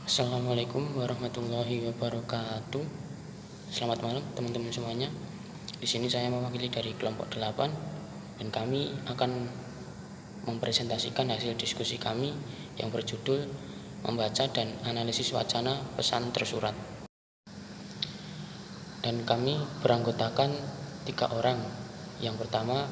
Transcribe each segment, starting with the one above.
Assalamualaikum warahmatullahi wabarakatuh. Selamat malam teman-teman semuanya. Di sini saya mewakili dari kelompok 8 dan kami akan mempresentasikan hasil diskusi kami yang berjudul membaca dan analisis wacana pesan tersurat. Dan kami beranggotakan 3 orang. Yang pertama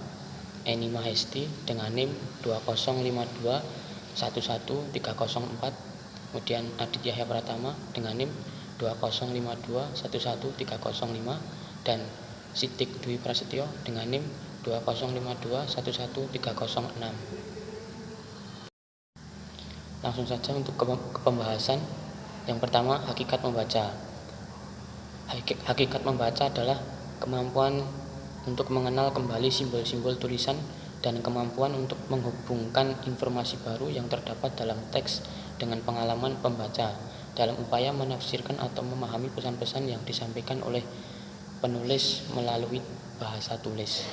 Eni Mahesti dengan NIM 205211304. Kemudian Adit Yahya Pratama dengan NIM 205211305 dan Sidik Dwi Prasetyo dengan NIM 205211306. Langsung saja untuk ke pembahasan. Yang pertama, hakikat membaca. Hakikat membaca adalah kemampuan untuk mengenal kembali simbol-simbol tulisan dan kemampuan untuk menghubungkan informasi baru yang terdapat dalam teks dengan pengalaman pembaca dalam upaya menafsirkan atau memahami pesan-pesan yang disampaikan oleh penulis melalui bahasa tulis.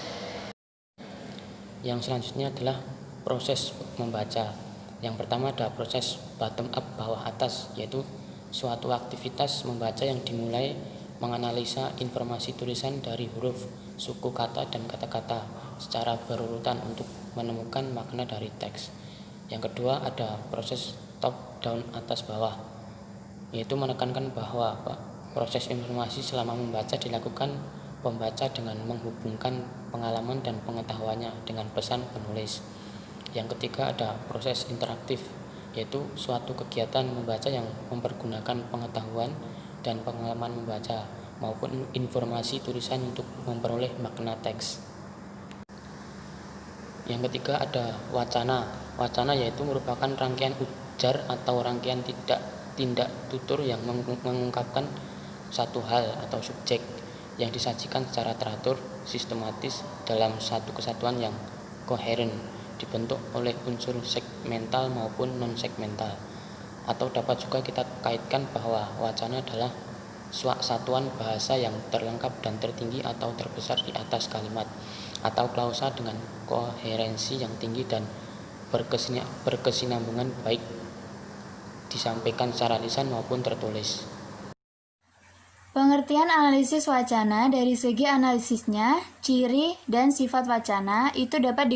Yang selanjutnya adalah proses membaca. Yang pertama ada proses bottom up bawah atas, yaitu suatu aktivitas membaca yang dimulai menganalisa informasi tulisan dari huruf, suku kata, dan kata-kata secara berurutan untuk menemukan makna dari teks. Yang kedua ada proses top down atas bawah, yaitu menekankan bahwa proses informasi selama membaca dilakukan pembaca dengan menghubungkan pengalaman dan pengetahuannya dengan pesan penulis. Yang ketiga ada proses interaktif, yaitu suatu kegiatan membaca yang mempergunakan pengetahuan dan pengalaman membaca maupun informasi tulisan untuk memperoleh makna teks. Yang ketiga ada wacana. Wacana yaitu merupakan rangkaian ujar atau rangkaian tindak tutur yang mengungkapkan satu hal atau subjek yang disajikan secara teratur, sistematis dalam satu kesatuan yang koheren, dibentuk oleh unsur segmental maupun non-segmental. Atau dapat juga kita kaitkan bahwa wacana adalah satuan bahasa yang terlengkap dan tertinggi atau terbesar di atas kalimat atau klausa dengan koherensi yang tinggi dan berkesinambungan baik disampaikan secara lisan maupun tertulis. Pengertian analisis wacana dari segi analisisnya, ciri, dan sifat wacana itu dapat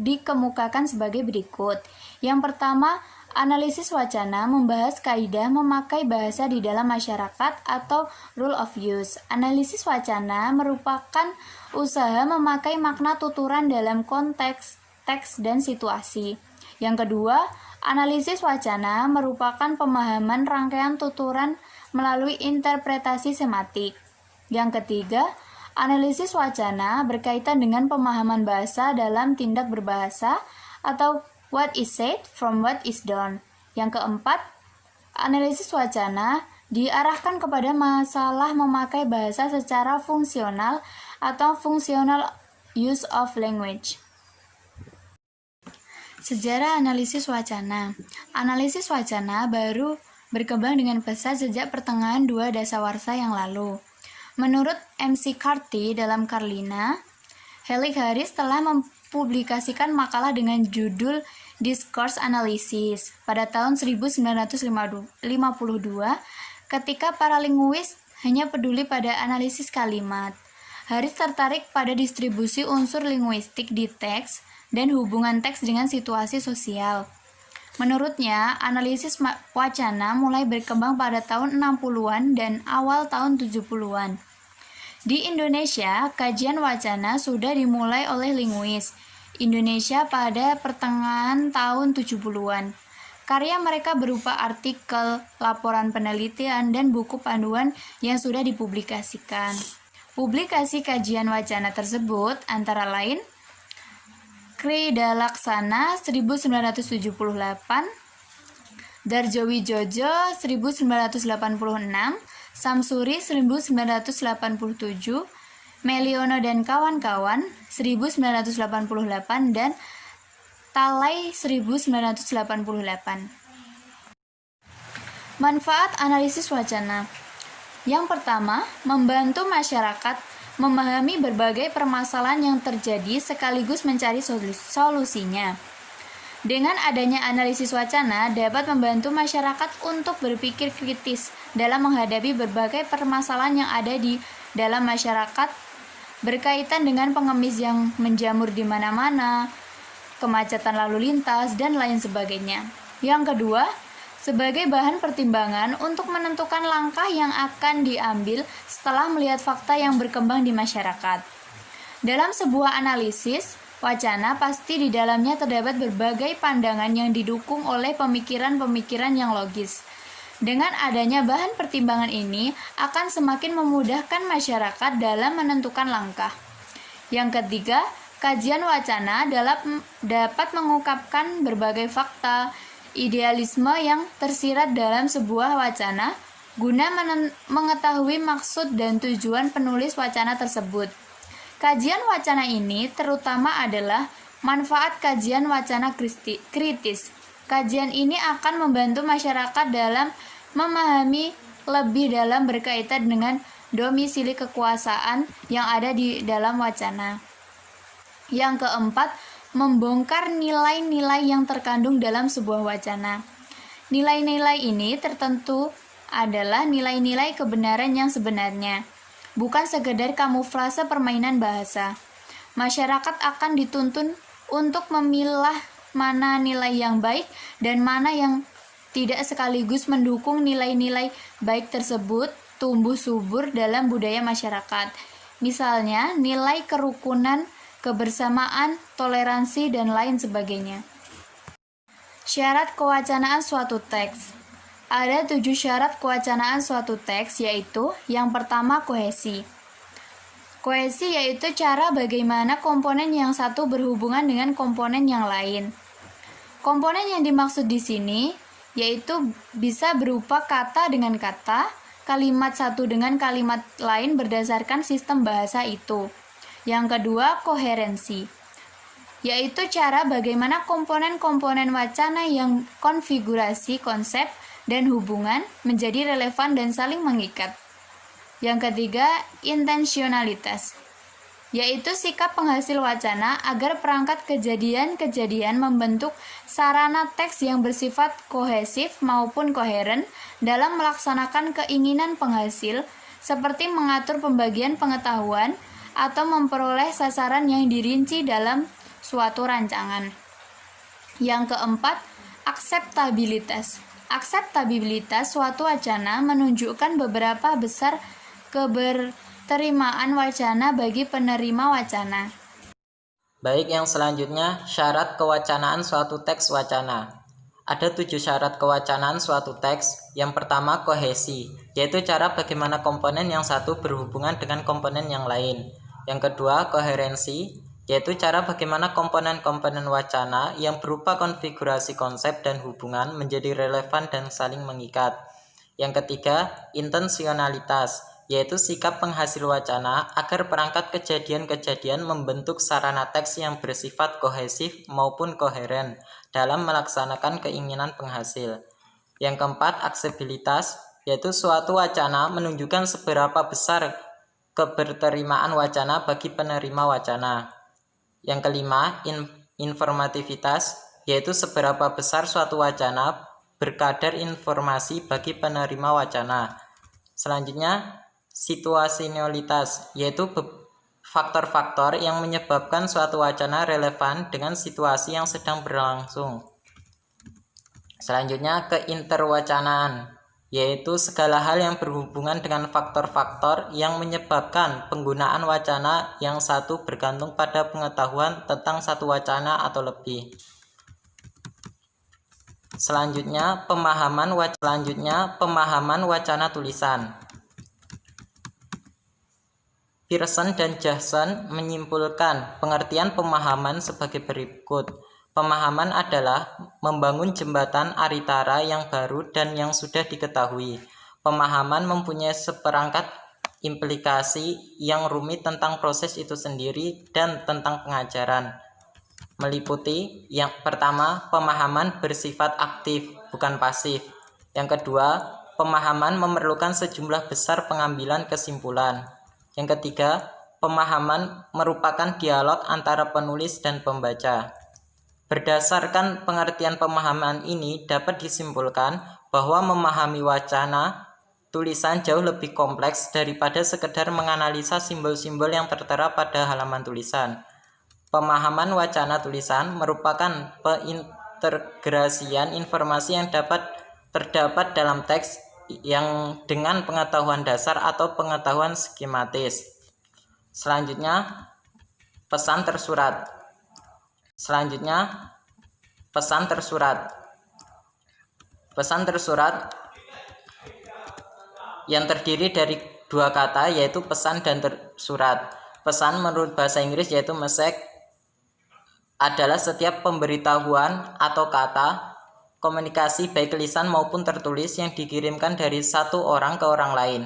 dikemukakan sebagai berikut. Yang pertama, analisis wacana membahas kaidah memakai bahasa di dalam masyarakat atau rule of use. Analisis wacana merupakan usaha memakai makna tuturan dalam konteks, teks, dan situasi. Yang kedua, analisis wacana merupakan pemahaman rangkaian tuturan melalui interpretasi sematik. Yang ketiga, analisis wacana berkaitan dengan pemahaman bahasa dalam tindak berbahasa atau what is said from what is done. Yang keempat, analisis wacana diarahkan kepada masalah memakai bahasa secara fungsional atau functional use of language. Sejarah analisis wacana. Analisis wacana baru berkembang dengan pesat sejak pertengahan 2 dasawarsa yang lalu. Menurut McCarthy dalam Carlina, Halleck Harris telah mempublikasikan makalah dengan judul Discourse Analysis pada tahun 1952 ketika para linguis hanya peduli pada analisis kalimat. Harris tertarik pada distribusi unsur linguistik di teks dan hubungan teks dengan situasi sosial. Menurutnya, analisis wacana mulai berkembang pada tahun 60-an dan awal tahun 70-an. Di Indonesia, kajian wacana sudah dimulai oleh linguis Indonesia pada pertengahan tahun 70-an. Karya mereka berupa artikel, laporan penelitian, dan buku panduan yang sudah dipublikasikan. Publikasi kajian wacana tersebut antara lain Kridalaksana 1978, Darjowijojo 1986, Samsuri 1987, Meliono dan kawan-kawan 1988, dan Talay 1988. Manfaat analisis wacana. Yang pertama, membantu masyarakat memahami berbagai permasalahan yang terjadi sekaligus mencari solusinya. Dengan adanya analisis wacana dapat membantu masyarakat untuk berpikir kritis dalam menghadapi berbagai permasalahan yang ada di dalam masyarakat berkaitan dengan pengemis yang menjamur di mana-mana, kemacetan lalu lintas, dan lain sebagainya. Yang kedua, sebagai bahan pertimbangan untuk menentukan langkah yang akan diambil setelah melihat fakta yang berkembang di masyarakat. Dalam sebuah analisis wacana, pasti di dalamnya terdapat berbagai pandangan yang didukung oleh pemikiran-pemikiran yang logis. Dengan adanya bahan pertimbangan ini akan semakin memudahkan masyarakat dalam menentukan langkah. Yang ketiga, kajian wacana dapat mengungkapkan berbagai fakta, idealisme yang tersirat dalam sebuah wacana guna mengetahui maksud dan tujuan penulis wacana tersebut. Kajian wacana ini terutama adalah manfaat kajian wacana kritis. Kajian ini akan membantu masyarakat dalam memahami lebih dalam berkaitan dengan domisili kekuasaan yang ada di dalam wacana. Yang keempat, membongkar nilai-nilai yang terkandung dalam sebuah wacana. Nilai-nilai ini tertentu adalah nilai-nilai kebenaran yang sebenarnya, bukan sekedar kamuflase permainan bahasa. Masyarakat akan dituntun untuk memilah mana nilai yang baik dan mana yang tidak, sekaligus mendukung nilai-nilai baik tersebut tumbuh subur dalam budaya masyarakat. Misalnya, nilai kerukunan, kebersamaan, toleransi, dan lain sebagainya. Syarat kewacanaan suatu teks. Ada 7 syarat kewacanaan suatu teks, yaitu yang pertama, kohesi. Kohesi yaitu cara bagaimana komponen yang satu berhubungan dengan komponen yang lain. Komponen yang dimaksud di sini yaitu bisa berupa kata dengan kata, kalimat satu dengan kalimat lain berdasarkan sistem bahasa itu. Yang kedua, koherensi, yaitu cara bagaimana komponen-komponen wacana yang konfigurasi, konsep, dan hubungan menjadi relevan dan saling mengikat. Yang ketiga, intensionalitas, yaitu sikap penghasil wacana agar perangkat kejadian-kejadian membentuk sarana teks yang bersifat kohesif maupun koheren dalam melaksanakan keinginan penghasil, seperti mengatur pembagian pengetahuan atau memperoleh sasaran yang dirinci dalam suatu rancangan. Yang keempat, akseptabilitas. Akseptabilitas suatu wacana menunjukkan beberapa besar keberterimaan wacana bagi penerima wacana. Baik, yang selanjutnya, syarat kewacanaan suatu teks wacana. Ada 7 syarat kewacanaan suatu teks. Yang pertama, kohesi, yaitu cara bagaimana komponen yang satu berhubungan dengan komponen yang lain. Yang kedua, koherensi, yaitu cara bagaimana komponen-komponen wacana yang berupa konfigurasi konsep dan hubungan menjadi relevan dan saling mengikat. Yang ketiga, intensionalitas, yaitu sikap penghasil wacana agar perangkat kejadian-kejadian membentuk sarana teks yang bersifat kohesif maupun koheren dalam melaksanakan keinginan penghasil. Yang keempat, akseptabilitas, yaitu suatu wacana menunjukkan seberapa besar keberterimaan wacana bagi penerima wacana. Yang kelima, informativitas, yaitu seberapa besar suatu wacana berkadar informasi bagi penerima wacana. Selanjutnya, situasionalitas, yaitu faktor-faktor yang menyebabkan suatu wacana relevan dengan situasi yang sedang berlangsung. Selanjutnya, keinterwacanaan, yaitu segala hal yang berhubungan dengan faktor-faktor yang menyebabkan penggunaan wacana yang satu bergantung pada pengetahuan tentang satu wacana atau lebih. Selanjutnya, pemahaman wacana tulisan. Pearson dan Jackson menyimpulkan pengertian pemahaman sebagai berikut. Pemahaman adalah membangun jembatan aritara yang baru dan yang sudah diketahui. Pemahaman mempunyai seperangkat implikasi yang rumit tentang proses itu sendiri dan tentang pengajaran. Meliputi yang pertama, pemahaman bersifat aktif, bukan pasif. Yang kedua, pemahaman memerlukan sejumlah besar pengambilan kesimpulan. Yang ketiga, pemahaman merupakan dialog antara penulis dan pembaca. Berdasarkan pengertian pemahaman ini dapat disimpulkan bahwa memahami wacana tulisan jauh lebih kompleks daripada sekedar menganalisa simbol-simbol yang tertera pada halaman tulisan. Pemahaman wacana tulisan merupakan peintegrasian informasi yang terdapat dalam teks yang dengan pengetahuan dasar atau pengetahuan skematis. Selanjutnya, pesan tersurat. Pesan tersurat yang terdiri dari dua kata, yaitu pesan dan tersurat. Pesan menurut bahasa Inggris yaitu message adalah setiap pemberitahuan atau kata komunikasi baik lisan maupun tertulis yang dikirimkan dari satu orang ke orang lain.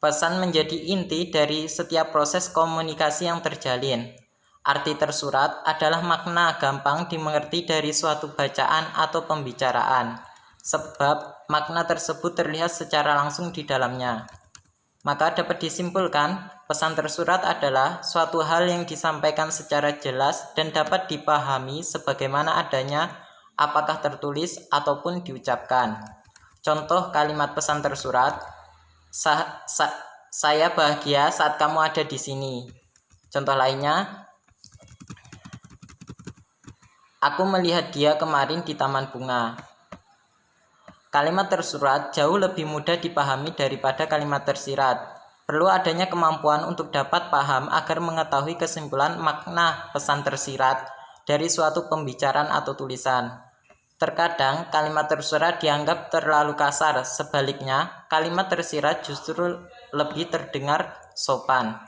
Pesan menjadi inti dari setiap proses komunikasi yang terjalin. Arti tersurat adalah makna gampang dimengerti dari suatu bacaan atau pembicaraan, sebab makna tersebut terlihat secara langsung di dalamnya. Maka dapat disimpulkan, pesan tersurat adalah suatu hal yang disampaikan secara jelas dan dapat dipahami sebagaimana adanya, apakah tertulis ataupun diucapkan. Contoh kalimat pesan tersurat, saya bahagia saat kamu ada di sini. Contoh lainnya, aku melihat dia kemarin di taman bunga. Kalimat tersurat jauh lebih mudah dipahami daripada kalimat tersirat. Perlu adanya kemampuan untuk dapat paham agar mengetahui kesimpulan makna pesan tersirat dari suatu pembicaraan atau tulisan. Terkadang kalimat tersurat dianggap terlalu kasar, sebaliknya kalimat tersirat justru lebih terdengar sopan.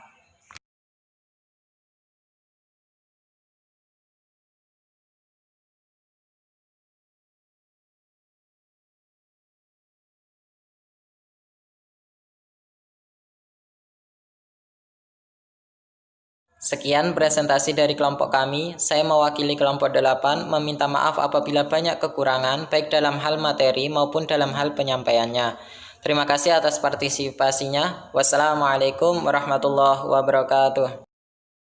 Sekian presentasi dari kelompok kami. Saya mewakili kelompok 8 meminta maaf apabila banyak kekurangan baik dalam hal materi maupun dalam hal penyampaiannya. Terima kasih atas partisipasinya. Wassalamualaikum warahmatullahi wabarakatuh.